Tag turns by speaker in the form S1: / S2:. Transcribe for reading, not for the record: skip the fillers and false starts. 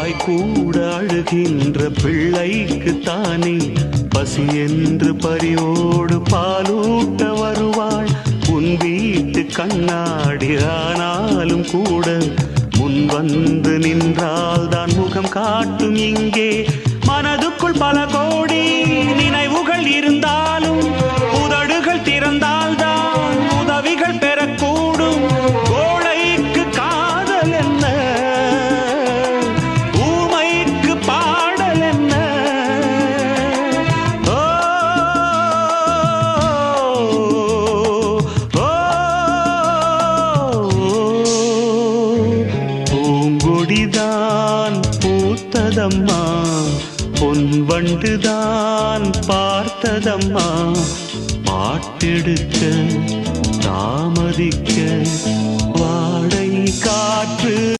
S1: வாய் கூட அழுகின்ற பிள்ளைக்கு தானே பசி என்று பரியோடு பாலூட்ட வருவாள் உன் வீட்டு கண்ணாடி. ஆனாலும் கூட முன் வந்து நின்றால் தான் முகம் காட்டும். இங்கே மனதுக்குள் பல கோடி நினைவுகள் இருந்தாலும் உதடுகள் திறந்தால் தான் உதவிகள் பெறக்கூடும். கோழைக்கு காதல் என்ன, ஊமைக்கு பாடல் என்ன? ஓ பூங்கொடிதான் பூத்ததம்மா, பொன் வண்டுதான் பார்த்ததம்மா. பாட்டெடுக்க தாமதிக்க வாடை காற்று